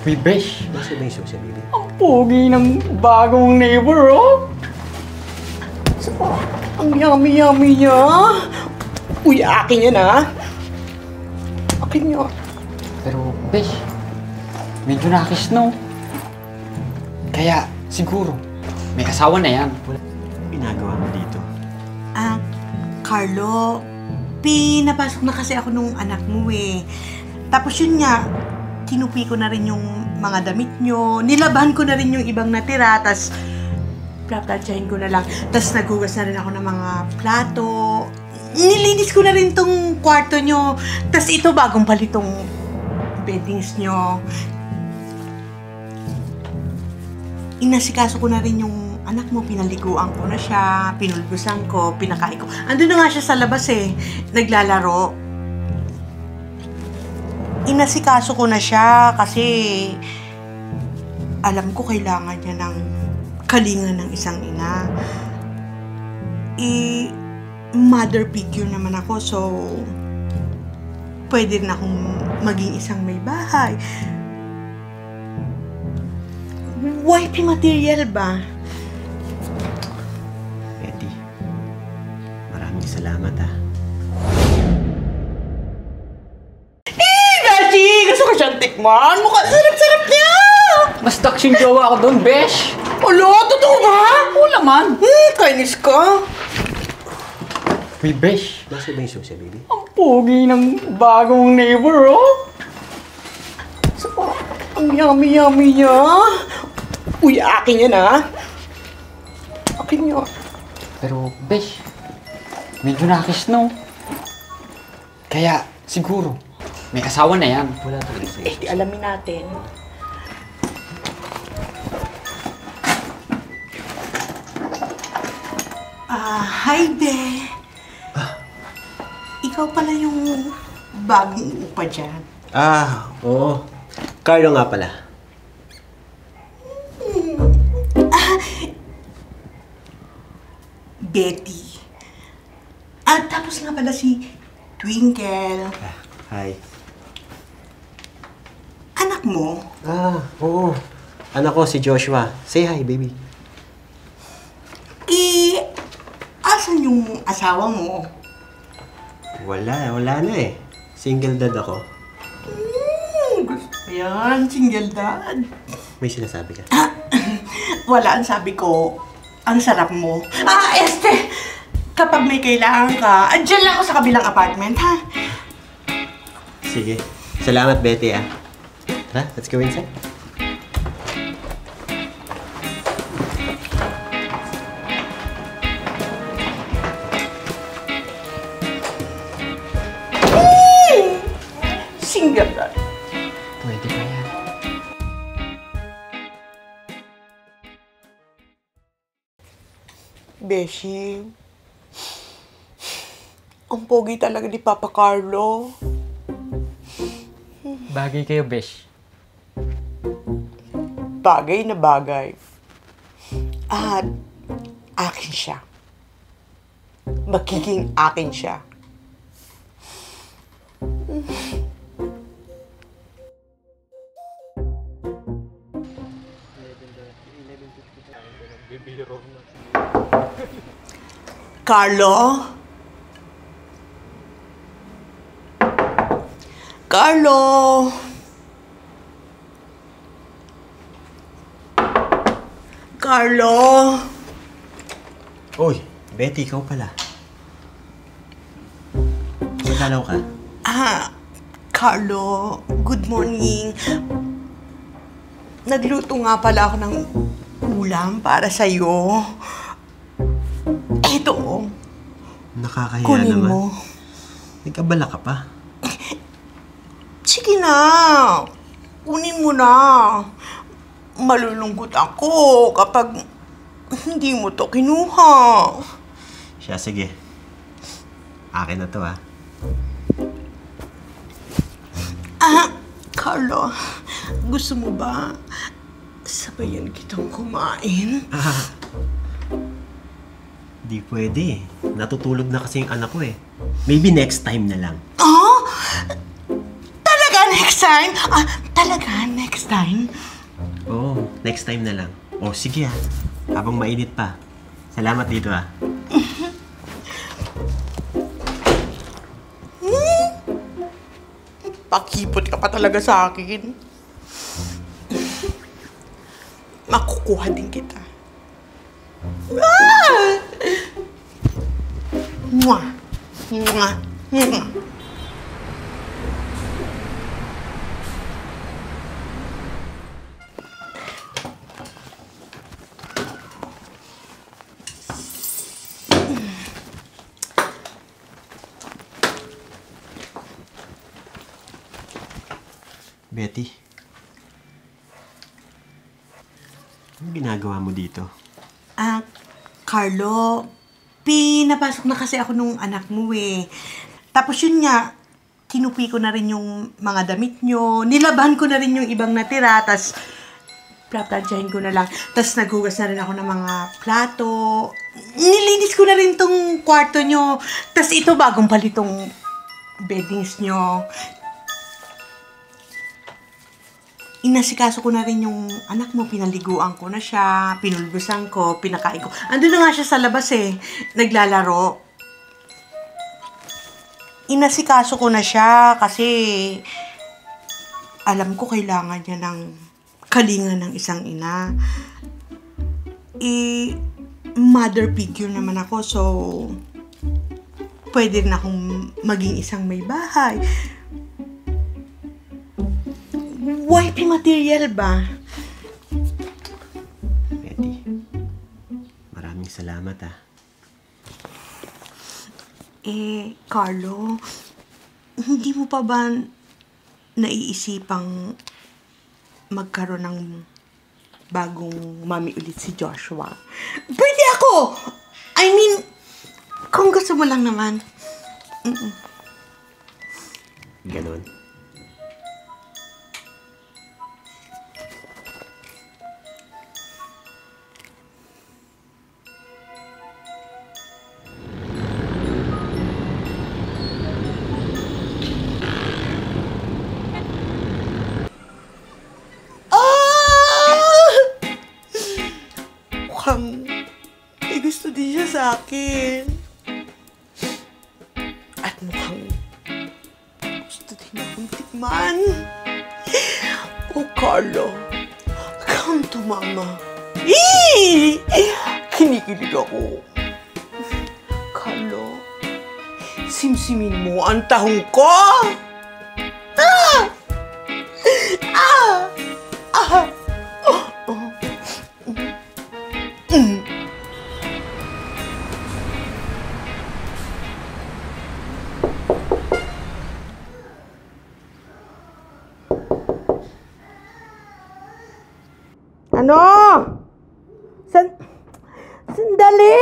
Uy, besh! Nasa ba yung social media? Ang pogi ng bagong neighbor, oh! Ang yummy-yummy niya. Uy, akin yan, ha? Akin niya. Pero, besh, medyo nakis, no? Kaya, siguro, may asawa na yan. Wala ginagawa mo dito. Carlo, pinapasok na kasi ako nung anak mo, eh. Tapos yun nga, tinupi ko na rin yung mga damit nyo, nilaban ko na rin yung ibang natira, tas plaplatsahin ko na lang. Tas naghugas na rin ako ng mga plato. Nilinis ko na rin tong kwarto nyo. Tas ito, bagong palitong beddings nyo. Inasikaso ko na rin yung anak mo, pinaliguan ko na siya, pinulbusan ko, pinakain ko. Andun na nga siya sa labas eh, naglalaro. Inasikaso ko na siya kasi alam ko kailangan niya ng kalinga ng isang ina. Mother figure naman ako, so pwede rin akong maging isang may bahay. Wifey material ba? Betty, maraming salamat, ha. Gachi! Gusto ko siyang tikman! Mukhang sarap-sarap niya! Mas tax yung jowa ko doon, besh! Alo, totoo ba? Oo naman! Kainis ka. Uy, besh! Nasa ba yung social media? Ang pogi ng bagong neighbor, oh! Ang yummy-yummy niya. Uy, akin yan, ha? Akin niya. Pero, besh, medyo nakis, no? Kaya, siguro, may asawa na yan. Wala talaga sa'yo. Di alamin natin. Hi, Be. Ikaw pala yung bagong upa dyan. Oo. Carlo nga pala. Betty. At tapos nga pala si Twinkle. Hi. Anak mo? Oo. Anak ko si Joshua. Say hi, baby. Asan yung asawa mo? Wala na eh. Single dad ako. Gusto ko yan, single dad. May sinasabi ka? Wala, ang sabi ko, ang sarap mo. Este, kapag may kailangan ka, andyan lang ako sa kabilang apartment, ha? Sige. Salamat, Betty, ah. Tara, let's go inside. Single dad. Pwede ba yan? Beshi, ang pogi talaga ni Papa Carlo. Bagay kayo, besh. Bagay na bagay. At akin siya. Magiging akin siya. Carlo? Carlo? Carlo? Uy, Betty, ikaw pala. Magdalaw ka. Carlo, good morning. Nagluto nga pala ako ng ulam para sa'yo. Eto, oh. Nakakahiya Kunin naman. mo. Nagkabala ka pa. Sige na. Kunin mo na. Malulungkot ako kapag hindi mo to kinuha. Siya, sige. Akin na to, ha. Carlo, gusto mo ba sabayan kitang kumain? Di pwede. Natutulog na kasi yung anak ko eh. Maybe next time na lang. Talaga next Next time? Talaga? Next time? Oo, next time na lang. Oh, sige habang mainit pa. Salamat dito Pakipot ka pa talaga sa akin. Makukuha din kita. Mwah! Mwah! Mwah! Betty, anong ginagawa mo dito? Carlo, pinapasok na kasi ako nung anak mo eh. Tapos yun nga, tinupi ko na rin yung mga damit nyo, nilaban ko na rin yung ibang natira, tas plaplansyahin ko na lang. Tas naghugas na rin ako ng mga plato. Nilinis ko na rin tong kwarto nyo. Tas ito, bagong palitong beddings nyo. Inasikaso ko na rin yung anak mo, pinaliguan ko na siya, pinulbusan ko, pinakain ko. Andun na nga siya sa labas eh, naglalaro. Inasikaso ko na siya kasi alam ko kailangan niya ng kalinga ng isang ina. Mother figure naman ako, so pwede rin akong maging isang may bahay. Wifey material ba? Betty, maraming salamat Carlo, hindi mo pa ba naiisipang magkaroon ng bagong mami ulit si Joshua? Pwede ako! I mean, kung gusto mo lang naman. Ganon. May gusto din siya sa akin. At mukhang gusto din akong tikman. Oh, Carlo, come to mama. Kinikilig ako. Carlo, simsimin mo ang tahong ko. Ano? Sandali!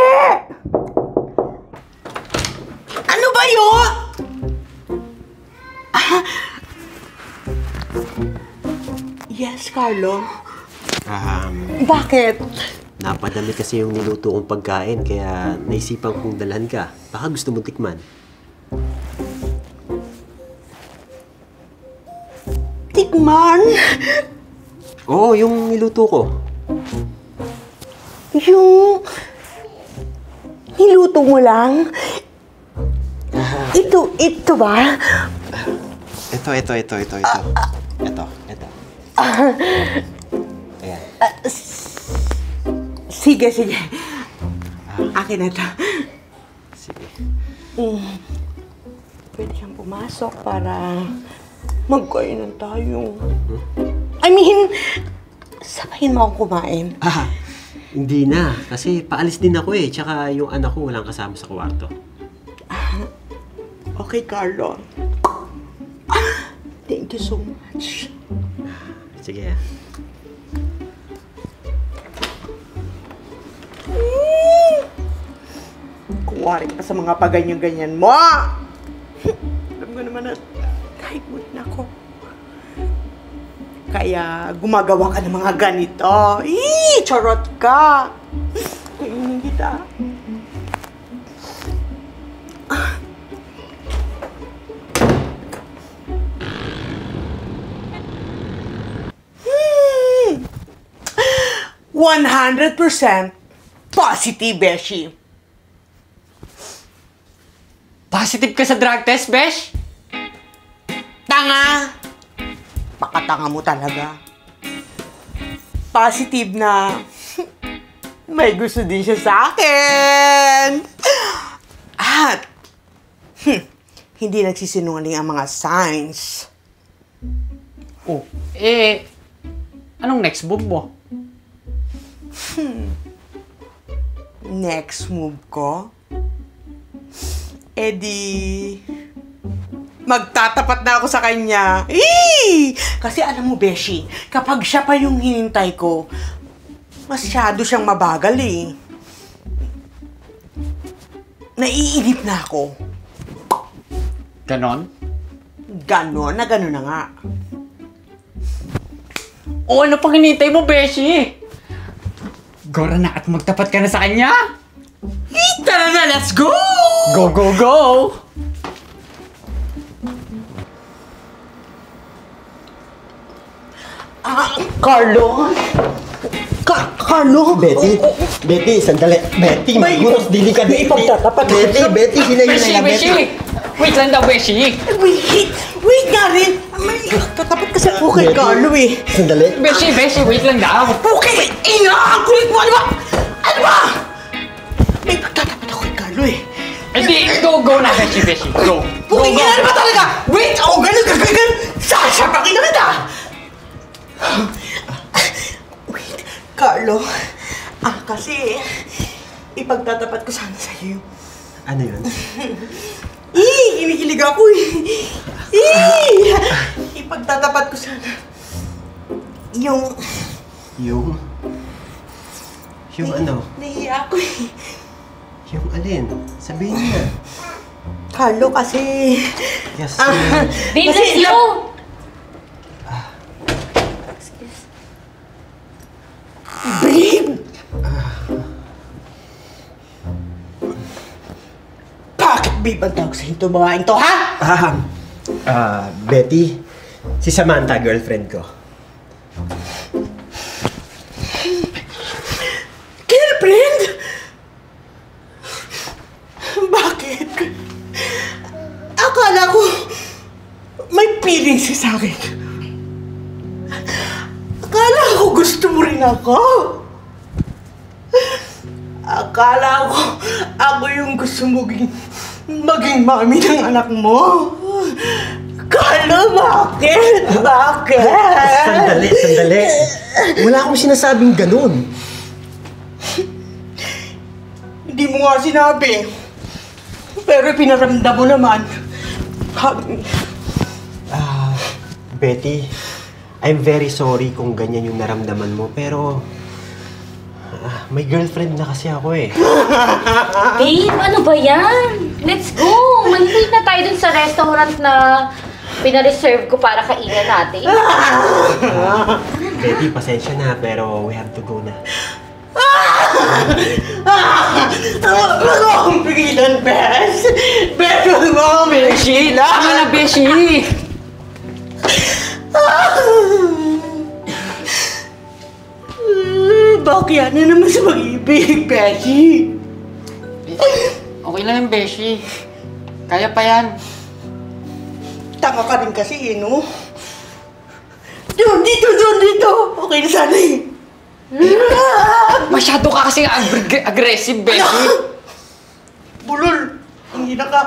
Ano ba yun? Yes, Carlo. Bakit? Napadami kasi yung niluto kong pagkain, kaya naisipan kong dalhan ka. Baka gusto mo tikman. Tikman? Oo, yung niluto ko. Yung niluto mo lang? Ito ba? Ito. Ayan. Sige. Akin na ito. Sige. Pwede kang pumasok para magkainan tayo. I mean, sabahin mo akong kumain. Hindi na. Kasi paalis din ako eh. Tsaka yung anak ko walang kasama sa kwarto. Okay, Carlo. Thank you so much. Sige. Kuwari ka pa sa mga paganyan-ganyan mo. Alam ko naman na kahit mood na ako. Kaya gumagawa ka ng mga ganito. Charot ka. Kainin kita. 100% positive, Beshi. Positive ka sa drug test, besh? Tanga! Pakatanga mo talaga. Positive na may gusto din siya sa akin. At hindi nagsisinungaling ang mga signs. Oh, anong next move mo? Next move ko? Magtatapat na ako sa kanya. Kasi alam mo, Beshi, kapag siya pa yung hinintay ko, masyado siyang mabagal eh. Naiinip na ako. Ganon? Ganon na nga. O ano pang hinintay mo, beshi? Gora na at magtapat ka na sa kanya? Tara na, let's go! Go, go, go! Carlo? Carlo? Betty, sandali. Betty, maguros, dili ka, May ipagtatapat. Betty, hinayin Beshi, na lang, beshi! Wait lang daw, beshi! Wait nga rin! Tatapat kasi ako kay Carlo eh. Sandali. Beshi, wait lang daw! Okay! Ang kulit mo! Ano ba? Ano ba? May pagtatapat ako kay Carlo eh. Hindi, go na, beshi! Go! Puking ina, ano ba talaga? Wait! Ganun! Sasapakin na kita! Wait, Carlo. Kasi ipagtatapat ko sana sa'yo. Ano yun? Kinikilig ako eh. Ipagtatapat ko sana. Yung ano? nahiya ako eh. Yung alin? Sabihin niya. Carlo, kasi... Yes. Babe, Kasi let's go! Babe! Bakit babe ang tawag sa'yo ito mga ito, ha? Betty, si Samantha, girlfriend ko. Girlfriend? Bakit? Akala ko may feelings siya sa akin. Akala ko gusto mo rin ako. Akala ko ako yung gusto mo maging mami ng anak mo. Carlo, bakit? Sandali. Wala akong sinasabing ganun. Hindi mo nga sinabi. Pero pinaramdam mo naman. Betty, I'm very sorry kung ganyan yung naramdaman mo, pero may girlfriend na kasi ako eh. Babe, ano ba yan? Let's go! Mag-date na tayo dun sa restaurant na pina-reserve ko para kainan natin. Betty, pasensya na, pero we have to go na. Wag mo akong pigilan, Bes! Bes, wag mo akong pigilan! Tama na, beshi! Bakit na naman sa pag-ibig, Beshi? Okay lang yung beshi. Kaya pa yan. Tanga ka rin kasi, no? Dito! Okay na sana eh. Masyado ka kasing aggressive, beshi. Bulol! Hindi na ka.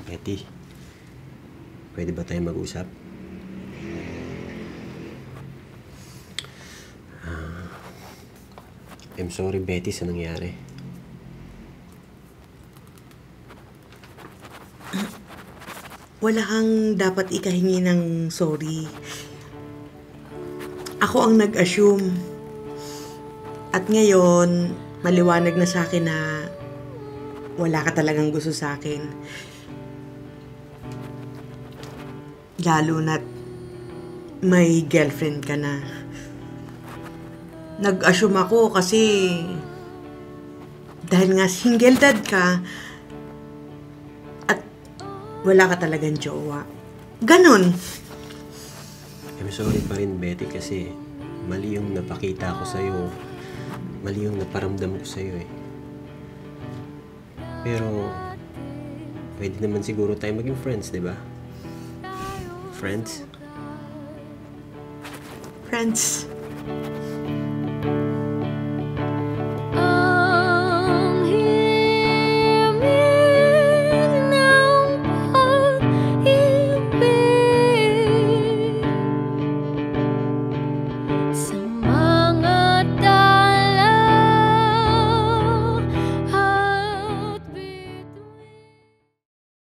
Betty, pwede ba tayo mag-usap? I'm sorry, Betty, sa nangyari. Wala kang dapat ikahingi ng sorry. Ako ang nag-assume. At ngayon, maliwanag na sa akin na wala ka talagang gusto sa akin. Lalo na't may girlfriend ka na. Nag-assume ako kasi dahil nga single dad ka at wala ka talagang jowa. Ganon. I'm sorry pa rin, Betty, kasi mali yung napakita ko sa'yo. Mali yung naparamdam ko sa'yo eh. Pero, pwede naman siguro tayo maging friends, di ba? Friends? Friends.